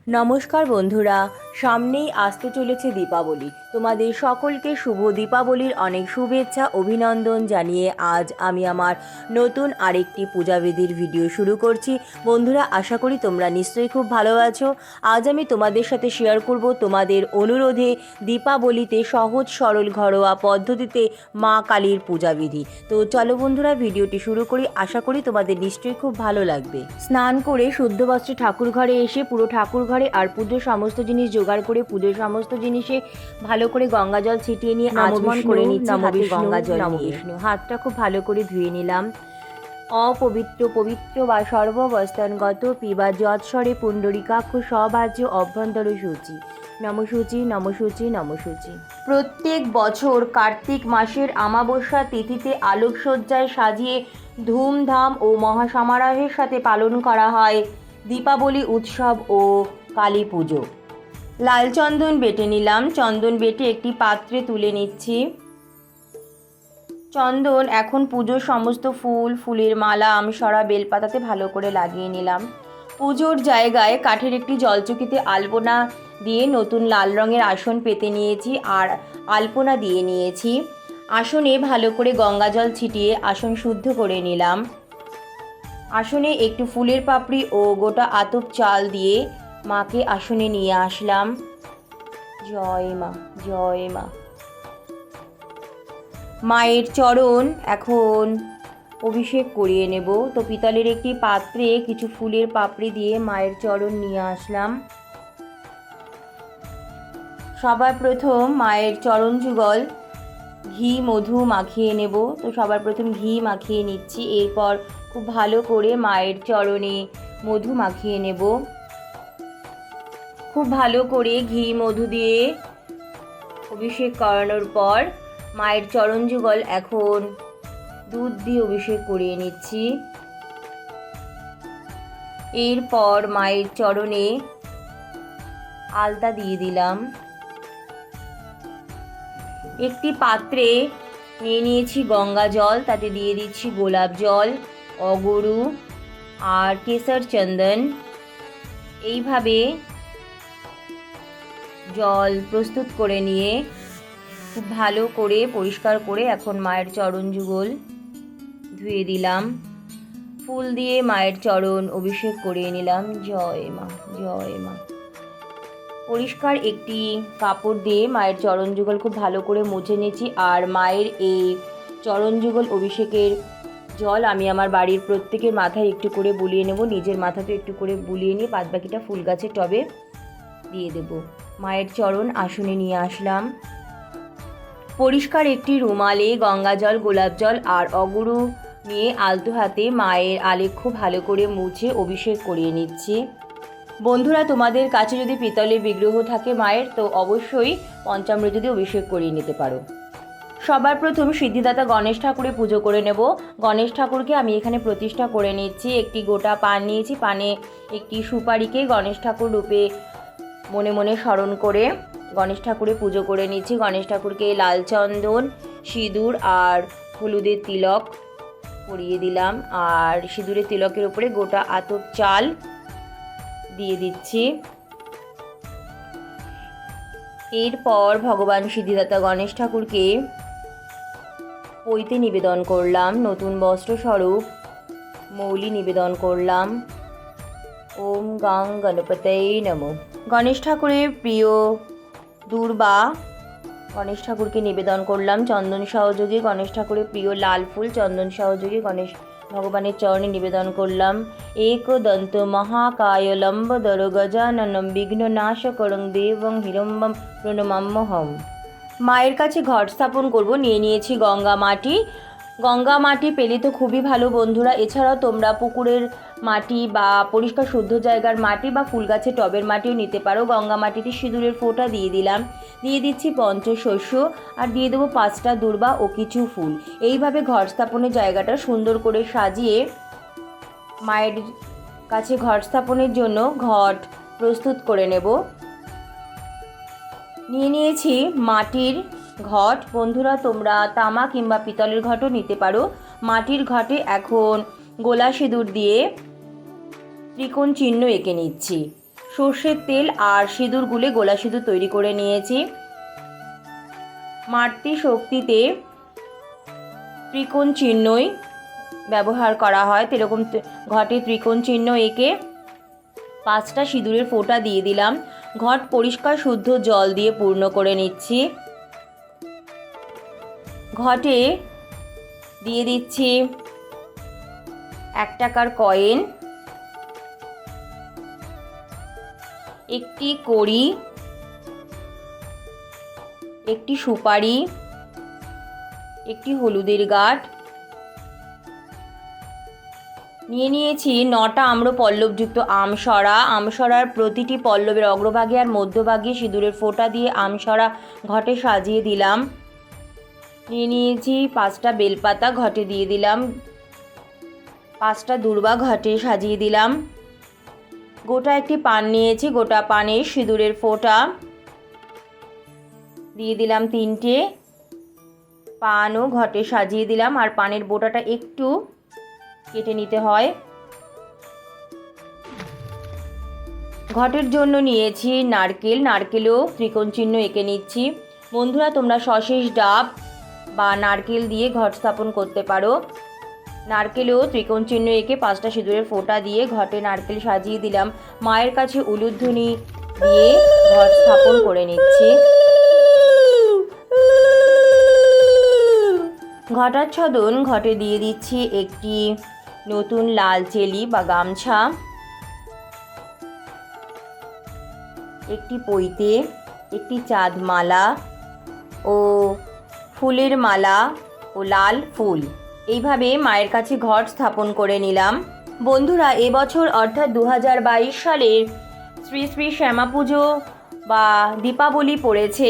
নমস্কার বন্ধুরা, সামনেই আসতে চলেছে দীপাবলি। তোমাদের সকলকে শুভ দীপাবলির অনেক শুভেচ্ছা অভিনন্দন জানিয়ে আজ আমি আমার নতুন আরেকটি পূজাবিধির ভিডিও শুরু করছি। বন্ধুরা, আশা করি তোমরা নিশ্চয়ই খুব ভালো আছো। আজ আমি তোমাদের সাথে শেয়ার করব তোমাদের অনুরোধে দীপাবলিতে সহজ সরল ঘরোয়া পদ্ধতিতে মা কালীর পূজাবিধি। তো চলো বন্ধুরা, ভিডিওটি শুরু করি। আশা করি তোমাদের নিশ্চয়ই খুব ভালো লাগবে। স্নান করে শুদ্ধ বস্ত্রে ঠাকুর ঘরে এসে পুরো ঠাকুর ঘরে আর পুজোর সমস্ত জিনিস জোগাড় করে পুজোর সমস্ত জিনিসে ভালো করে গঙ্গা জল ছিটিয়ে নিয়ে আচমন করে নিচ্ছি। হাতে গঙ্গা জল নিয়ে হাতটা খুব ভালো করে ধুয়ে নিলাম। অপবিত্র পবিত্র বা সর্বাবস্থানগত পিবা যৎস্বরে পুণ্ডরিকাক্ষ সবাজ্য অভ্যন্তর সূচি নমসূচি নমসূচি নমসূচি। প্রত্যেক বছর কার্তিক মাসের অমাবস্যা তিথিতে আলোকসজ্জায় সাজিয়ে ধুমধাম ও মহাসমারোহের সাথে পালন করা হয় দীপাবলি উৎসব ও কালী পুজো। লাল চন্দন বেটে নিলাম। চন্দন বেটে একটি পাত্রে তুলে নিচ্ছি। চন্দন এখন পুজোর সমস্ত ফুলের মালা আমসরা বেলপাতাতে ভালো করে লাগিয়ে নিলাম। পুজোর জায়গায় কাঠের একটি জলচকিতে আলপনা দিয়ে নতুন লাল রঙের আসন পেতে নিয়েছি আর আলপনা দিয়ে নিয়েছি। আসনে ভালো করে গঙ্গা জল ছিটিয়ে আসন শুদ্ধ করে নিলাম। আসনে একটু ফুলের পাপড়ি ও গোটা আতপ চাল দিয়ে মাকে আসনে নিয়ে আসলাম। জয় মা, জয় মা। মায়ের চরণ এখন অভিষেক করিয়ে নেব। তো পিতলের একটি পাত্রে কিছু ফুলের পাপড়ি দিয়ে মায়ের চরণ নিয়ে আসলাম। সবার প্রথম মায়ের চরণ যুগল ঘি মধু মাখিয়ে নেব। তো সবার প্রথম ঘি মাখিয়ে নিচ্ছি। এরপর খুব ভালো করে মায়ের চরণে মধু মাখিয়ে নেব। খুব ভালো করে ঘি মধু দিয়ে অভিষেক করানোর পর মায়ের চরণ যুগল এখন দুধ দিয়ে অভিষেক করিয়ে নিচ্ছি। এরপর মায়ের চরণে আলতা দিয়ে দিলাম। একটি পাত্রে নিয়ে নিয়েছি গঙ্গা জল, তাতে দিয়ে দিচ্ছি গোলাপ জল, অগরু আর কেশর চন্দন। এইভাবে জল প্রস্তুত করে নিয়ে খুব ভালো করে পরিষ্কার করে এখন মায়ের চরণ যুগল ধুয়ে দিলাম। ফুল দিয়ে মায়ের চরণ অভিষেক করিয়ে নিলাম। জয় মা, জয় মা। পরিষ্কার একটি কাপড় দিয়ে মায়ের চরণ যুগল খুব ভালো করে মুছে নিয়েছি। আর মায়ের এই চরণ যুগল অভিষেকের জল আমি আমার বাড়ির প্রত্যেকের মাথায় একটু করে বুলিয়ে নেব। নিজের মাথাতে একটু করে বুলিয়ে নিয়ে বাদ বাকিটা ফুল গাছের টবে দিয়ে দেব। মায়ের চরণ আসনে নিয়ে আসলাম। পরিষ্কার একটি রুমালে গঙ্গা জল, গোলাপ জল আর অগুরু নিয়ে আলতো হাতে মায়ের আলেখ্য ভালো করে মুছে অভিষেক করিয়ে নিচ্ছি। বন্ধুরা, তোমাদের কাছে যদি পিতলের বিগ্রহ থাকে মায়ের, তো অবশ্যই পঞ্চামৃত দিয়ে অভিষেক করিয়ে নিতে পারো। সবার প্রথম সিদ্ধিদাতা গণেশ ঠাকুরের পুজো করে নেব। গণেশ ঠাকুরকে আমি এখানে প্রতিষ্ঠা করে নিচ্ছি। একটি গোটা পান নিয়েছি। পানে একটি সুপারিকে গণেশ ঠাকুর রূপে মনে মনে স্মরণ করে গণেশ ঠাকুরের পুজো করে নিচ্ছি। গণেশ ঠাকুরকে লাল চন্দন, সিঁদুর আর হলুদের তিলক পরিয়ে দিলাম। আর সিঁদুরের তিলকের উপরে গোটা আতপ চাল দিয়ে দিচ্ছি। এরপর ভগবান সিদ্ধিদাতা গণেশ ঠাকুরকে পৈতে নিবেদন করলাম। নতুন বস্ত্র স্বরূপ মৌলি নিবেদন করলাম। ওম গাং গণপতয়ে নমঃ। গণেশ ঠাকুরের প্রিয় দূর্বা গণেশ ঠাকুরকে নিবেদন করলাম। চন্দন সহযোগে গণেশ ঠাকুরের প্রিয় লাল ফুল চন্দন সহযোগে গণেশ ভগবানের চরণে নিবেদন করলাম। একদন্ত মহাকায় লম্বদর গজাননম বিঘ্ন নাশকরং দেবং হিরম্বম প্রণমাম্যহম। মায়ের কাছে ঘট স্থাপন করব। নিয়ে নিয়েছি গঙ্গা মাটি। গঙ্গা মাটি পেলে তো খুবই ভালো বন্ধুরা। এছাড়াও তোমরা পুকুরের মাটি বা পরিষ্কার শুদ্ধ জায়গার মাটি বা ফুল গাছের টবের মাটিও নিতে পারো। গঙ্গা মাটিতে সিঁদুরের ফোঁটা দিয়ে দিলাম। দিয়ে দিচ্ছি পঞ্চশস্য আর দিয়ে দেবো 5টা দূর্বা ও কিছু ফুল। এইভাবে ঘর স্থাপনের জায়গাটা সুন্দর করে সাজিয়ে মায়ের কাছে ঘট স্থাপনের জন্য ঘট প্রস্তুত করে নেব। নিয়ে নিয়েছি মাটির ঘট। বন্ধুরা, তোমরা তামা কিংবা পিতলের ঘটও নিতে পারো। মাটির ঘটে এখন গোলা সিঁদুর দিয়ে ত্রিকোণ চিহ্ন এঁকে নিচ্ছি। সর্ষের তেল আর সিঁদুর গুলে গোলা সিঁদুর তৈরি করে নিয়েছি। মাতৃশক্তিতে ত্রিকোণ চিহ্নই ব্যবহার করা হয়, এরকম ঘটে ত্রিকোণ চিহ্ন এঁকে 5টা সিঁদুরের ফোঁটা দিয়ে দিলাম। ঘট পরিষ্কার শুদ্ধ জল দিয়ে পূর্ণ করে নিচ্ছি। ঘটে দিয়ে দিচ্ছি 1 টাকার কয়েন, একটি কড়ি, একটি সুপারি, একটি হলুদের গাঁট, নিয়ে নিয়েছি 9টা আম্রপল্লবযুক্ত আমসরা। আমসরার প্রতিটি পল্লবের অগ্রভাগে আর মধ্যভাগে সিঁদুরের ফোঁটা দিয়ে আমসরা ঘটে সাজিয়ে দিলাম। নিয়ে নিয়েছি 5টা বেলপাতা, ঘটে দিয়ে দিলাম। 5টা দূর্বা ঘটে সাজিয়ে দিলাম। গোটা একটি পান নিয়েছি, গোটা পানে সিঁদুরের ফোঁটা দিয়ে দিলাম 3টে। পানও ঘটে সাজিয়ে দিলাম, আর পানের বোটাটা একটু কেটে নিতে হয়। ঘটের জন্য নিয়েছি নারকেল, নারকেলেও ত্রিকোণ চিহ্ন এঁকে নিচ্ছি। বন্ধুরা, তোমরা সশেষ ডাব বা নারকেল দিয়ে ঘট স্থাপন করতে পারো। নারকেলেও ত্রিকোণ চিহ্ন এঁকে 5টা সিঁদুরের ফোঁটা দিয়ে ঘটে নারকেল সাজিয়ে দিলাম। মায়ের কাছে উলুধ্বনি দিয়ে ঘট স্থাপন করে নিচ্ছি। ঘটাচ্ছদন ঘটে দিয়ে দিচ্ছি একটি নতুন লাল চেলি বা গামছা, একটি পৈতে, একটি চাঁদমালা ও ফুলের মালা ও লাল ফুল। এইভাবে মায়ের কাছে ঘট স্থাপন করে নিলাম। বন্ধুরা, এবছর অর্থাৎ 2022 সালের শ্রী শ্রী শ্যামা পুজো বা দীপাবলি পড়েছে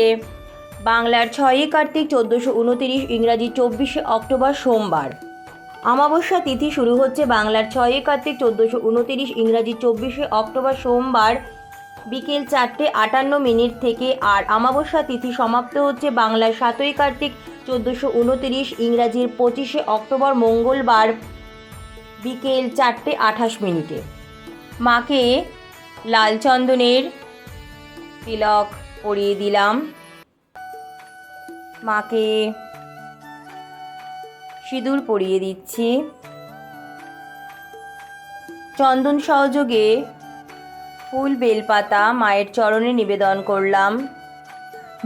বাংলার 6ই কার্তিক 1429, ইংরাজি 24শে অক্টোবর সোমবার। অমাবস্যা তিথি শুরু হচ্ছে বাংলার 6ই কার্তিক 1429, ইংরাজি 24শে অক্টোবর সোমবার বিকেল 4:58 থেকে, আর অমাবস্যা তিথি সমাপ্ত হচ্ছে বাংলার 7ই কার্তিক 1429, ইংরাজির 25শে অক্টোবর মঙ্গলবার বিকেল 4:28। মাকে লাল চন্দনের তিলক পরিয়ে দিলাম। মাকে সিঁদুর পরিয়ে দিচ্ছি। চন্দন সহযোগে ফুল বেলপাতা মায়ের চরণে নিবেদন করলাম।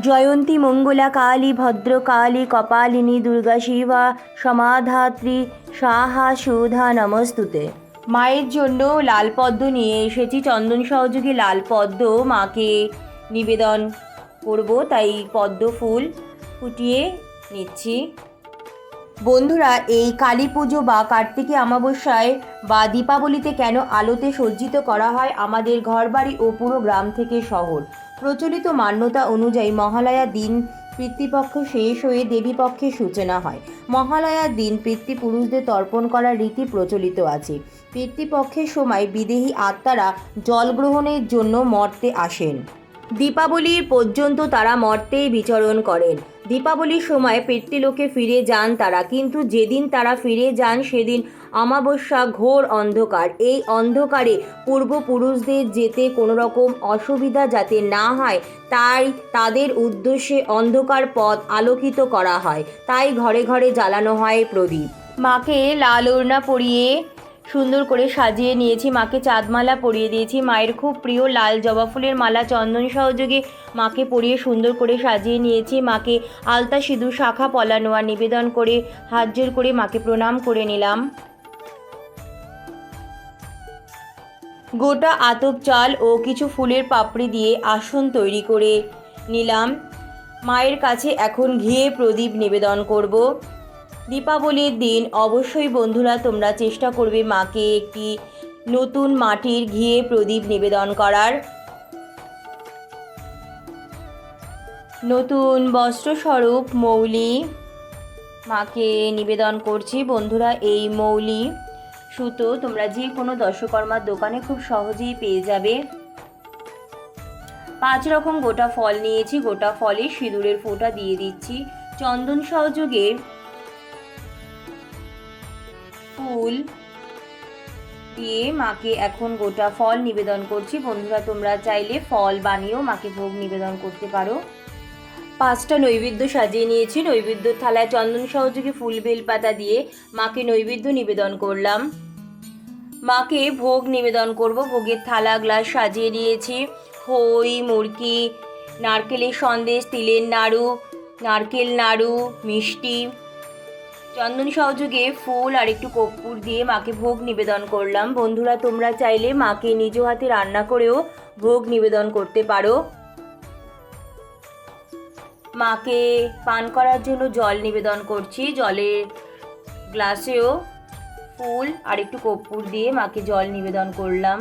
জয়ন্তী মঙ্গলা কালী ভদ্রকালী কপালিনী দুর্গা শিবা সমাধাত্রী সাহা সুধা নমস্তুতে। মায়ের জন্য লাল পদ্ম নিয়ে এসেছি। চন্দন সহযোগে লাল পদ্ম মাকে নিবেদন করব, তাই পদ্ম ফুল ফুটিয়ে নিচ্ছি। বন্ধুরা, এই কালী পুজো বা কার্তিকী অমাবস্যায় বা দীপাবলিতে কেন আলোতে সজ্জিত করা হয় আমাদের ঘরবাড়ি ও পুরো গ্রাম থেকে শহর? প্রচলিত মান্যতা অনুযায়ী মহালয়ার দিন পিতৃপক্ষ শেষ হয়ে দেবীপক্ষের সূচনা হয়। মহালয়ার দিন পিতৃপুরুষদের তর্পণ করার রীতি প্রচলিত আছে। পিতৃপক্ষের সময় বিদেহী আত্মারা জল গ্রহণের জন্য মর্তে আসেন। দীপাবলির পর্যন্ত তারা মর্তেই বিচরণ করেন। দীপাবলির সময় পিতৃলোকে ফিরে যান তারা, কিন্তু যেদিন তারা ফিরে যান সেদিন অমাবস্যা, ঘোর অন্ধকার। এই অন্ধকারে পূর্বপুরুষদের যেতে কোনো রকম অসুবিধা যাতে না হয়, তাই তাদের উদ্দেশ্যে অন্ধকার পথ আলোকিত করা হয়। তাই ঘরে ঘরে জ্বালানো হয় প্রদীপ। মাকে লাল ওড়না পরিয়ে সুন্দর করে সাজিয়ে নিয়েছি। মাকে চাঁদমালা পরিয়ে দিয়েছি। মায়ের খুব প্রিয় লাল জবা ফুলের মালা চন্দন সহযোগে মাকে পরিয়ে সুন্দর করে সাজিয়ে নিয়েছি। মাকে আলতা, সিঁদুর, শাখা, পলা, নোয়া নিবেদন করে হাত জোর করে মাকে প্রণাম করে নিলাম। গোটা আতপ চাল ও কিছু ফুলের পাপড়ি দিয়ে আসন তৈরি করে নিলাম। মায়ের কাছে এখন ঘিয়ে প্রদীপ নিবেদন করব। দীপাবলির দিন অবশ্যই বন্ধুরা তোমরা চেষ্টা করবে মাকে একটি নতুন মাটির ঘিয়ে প্রদীপ নিবেদন করার। নতুন বস্ত্রস্বরূপ মৌলি মাকে নিবেদন করছি। বন্ধুরা, এই মৌলি সুতো তোমরা যে কোনো দশকর্মার দোকানে খুব সহজেই পেয়ে যাবে। 5 রকম গোটা ফল নিয়েছি। গোটা ফলে সিঁদুরের ফোঁটা দিয়ে দিচ্ছি। চন্দন সহযোগে ফুল দিয়ে মাকে এখন গোটা ফল নিবেদন করছি। বন্ধুরা তোমরা চাইলে ফল বানিয়েও মাকে ভোগ নিবেদন করতে পারো। 5টা নৈবেদ্য সাজিয়ে নিয়েছি। নৈবেদ্য থালায় চন্দন সহযোগে ফুল বেলপাতা দিয়ে মাকে নৈবেদ্য নিবেদন করলাম। মাকে ভোগ নিবেদন করব। ভোগের থালা গ্লাস সাজিয়ে নিয়েছি। খই, মুরকি, নারকেলের সন্দেশ, তিলের নাড়ু, নারকেল নাড়ু, মিষ্টি, চন্দন সহযোগে ফুল আর একটু কর্পূর দিয়ে মাকে ভোগ নিবেদন করলাম। বন্ধুরা তোমরা চাইলে মাকে নিজ হাতে রান্না করেও ভোগ নিবেদন করতে পারো। মাকে পান করার জন্য জল নিবেদন করছি। জলের গ্লাসেও ফুল আর একটু কর্পূর দিয়ে মাকে জল নিবেদন করলাম।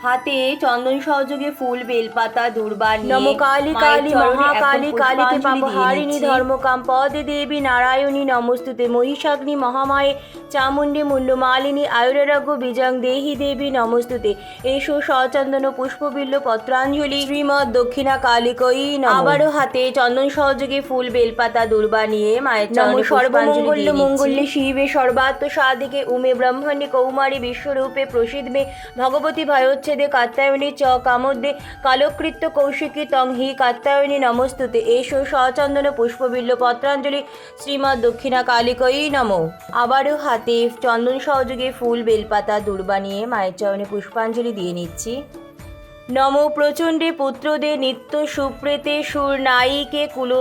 হাতে চন্দন সহযোগে ফুল বেলপাতা দূর্বা নিয়ে নমো কালী কালী মহাকালী কালীকে পাপহারিণী ধর্মকাম পদে দেবী নারায়ণী নমস্তুতে মহিষাগ্নি মহামায়ে চামুণ্ডী মূল্যমালিনী আয়ুরারোগ্য বীজাং দেহি দেবী নমস্তুতে এসো সচন্দন পুষ্পবিল্ল পত্রাঞ্জলি শ্রীমৎ দক্ষিণা কালিকই নমঃ। আবারও হাতে চন্দন সহযোগে ফুল বেলপাতা দূর্বা নিয়ে মায়ের চরণে সর্বমঙ্গল্য মঙ্গল্যে শিবে সর্বাত্ম সাধিকে উমে ব্রহ্মণী কৌমারী বিশ্বরূপে প্রসিদ্ধমে ভগবতী ভয়োচ্ছেদে কাত্যায়নী চ কামোদ্দে কালকৃত্য কৌশিকী তং হি কাত্যায়নী নমস্তুতে এসো সচন্দন পুষ্পবিল্ল পত্রাঞ্জলি শ্রীমৎ দক্ষিণা কালিকই নমঃ। আবারও হাতে চন্দন সহযোগে ফুল বেলপাতা দূর্বা নিয়ে মায়ের চরণে পুষ্পাঞ্জলি দিয়ে নিচ্ছি। নম প্রচণ্ডে পুত্রদে নিত্য সুপ্রেতে সুর নায়িকে কুল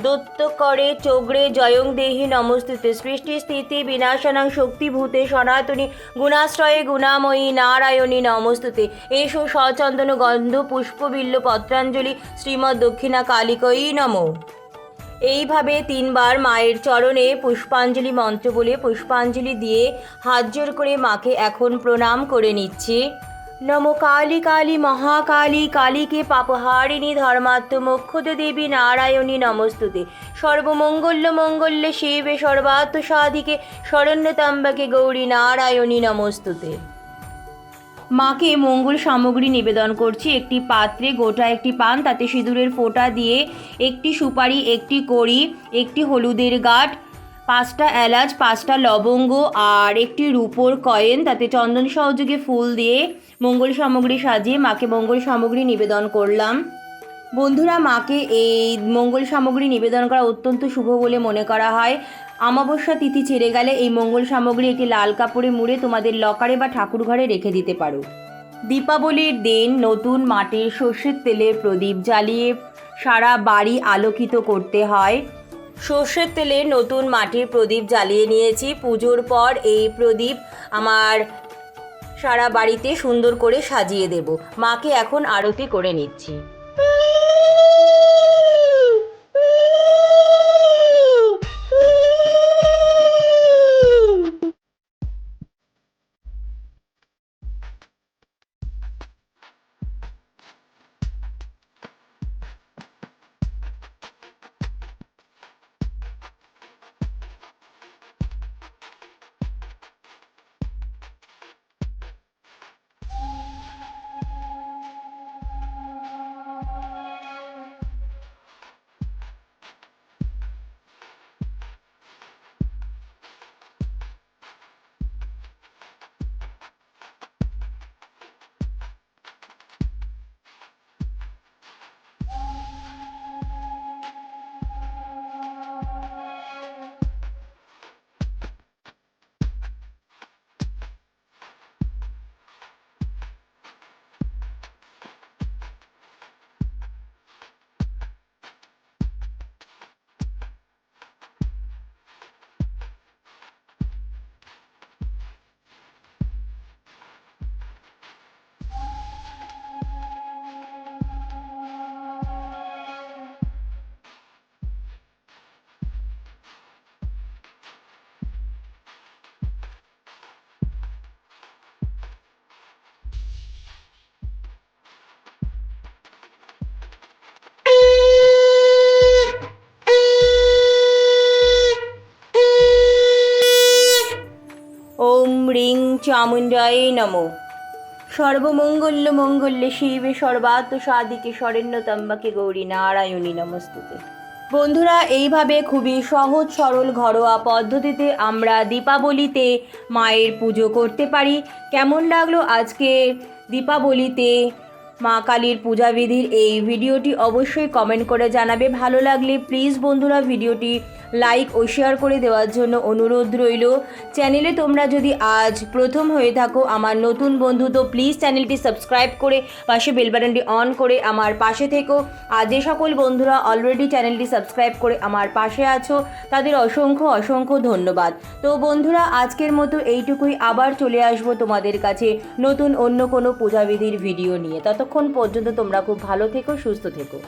দত্ত করে চোগ্রে জয়ং দেহি নমস্তুতে সৃষ্টি স্থিতি বিনাশনাং শক্তিভূতে সনাতনী গুণাশ্রয়ে গুণাময়ী নারায়ণী নমস্তুতে এসো সচন্দন গন্ধ পুষ্পবিল্ল পত্রাঞ্জলি শ্রীমৎ দক্ষিণা কালিকই নমঃ। এইভাবে 3বার মায়ের চরণে পুষ্পাঞ্জলি মন্ত্র বলে পুষ্পাঞ্জলি দিয়ে হাত জোর করে মাকে এখন প্রণাম করে নিচ্ছি। নমো কালী কালী মহাকালী কালীকে পাপহারিণী ধর্মাত্ম মোক্ষদে দেবী নারায়ণী নমস্তুতে সর্বমঙ্গল্য মঙ্গল্যে শিবে সর্বাত্ম সাধিকে শরণ্যতাম্বাকে গৌরী নারায়ণী নমস্তুতে। মাকে মঙ্গল সামগ্রী নিবেদন করছি। একটি পাত্রে গোটা একটি পান, তাতে সিঁদুরের ফোঁটা দিয়ে একটি সুপারি, একটি কড়ি, একটি হলুদের গাঁট, 5টা এলাচ, 5টা লবঙ্গ আর একটি রূপোর কয়েন, তাতে চন্দন সহযোগে ফুল দিয়ে মঙ্গল সামগ্রী সাজিয়ে মাকে মঙ্গল সামগ্রী নিবেদন করলাম। বন্ধুরা মাকে এই মঙ্গল সামগ্রী নিবেদন করা অত্যন্ত শুভ বলে মনে করা হয়। অমাবস্যা তিথি ছেড়ে গেলে এই মঙ্গল সামগ্রী একটি লাল কাপড়ে মুড়ে তোমাদের লকারে বা ঠাকুর ঘরে রেখে দিতে পারো। দীপাবলির দিন নতুন মাটির সর্ষের তেলের প্রদীপ জ্বালিয়ে সারা বাড়ি আলোকিত করতে হয়। সর্ষের তেলের নতুন মাটির প্রদীপ জ্বালিয়ে নিয়েছি। পুজোর পর এই প্রদীপ আমার সারা বাড়িতে সুন্দর করে সাজিয়ে দেব। মাকে এখন আরতি করে নিচ্ছি। ওম রিং চামুণ্ডায় নমঃ। সর্বমঙ্গল্য মঙ্গল্যে শিবে সর্বাত্ম সাধিকে শরণ্যতাম্বাকে গৌরী নারায়ণী নমস্তুতে। বন্ধুরা, এইভাবে খুবই সহজ সরল ঘরোয়া পদ্ধতিতে আমরা দীপাবলিতে মায়ের পুজো করতে পারি। কেমন লাগলো আজকে দীপাবলিতে মা কালীর পূজাবিধির এই ভিডিওটি অবশ্যই কমেন্ট করে জানাবে। ভালো লাগলে প্লিজ বন্ধুরা ভিডিওটি লাইক ও শেয়ার করে দেওয়ার জন্য অনুরোধ রইল। চ্যানেলে তোমরা যদি আজ প্রথম হয়ে থাকো আমার নতুন বন্ধু, তো প্লিজ চ্যানেলটি সাবস্ক্রাইব করে পাশে বেল বাটনটি অন করে আমার পাশে থেকো। আর যে সকল বন্ধুরা অলরেডি চ্যানেলটি সাবস্ক্রাইব করে আমার পাশে আছো তাদের অসংখ্য অসংখ্য ধন্যবাদ। তো বন্ধুরা, আজকের মতো এইটুকুই। আবার চলে আসবো তোমাদের কাছে নতুন অন্য কোনো পূজাবিধির ভিডিও নিয়ে। ততক্ষণ পর্যন্ত তোমরা খুব ভালো থেকো, সুস্থ থেকো।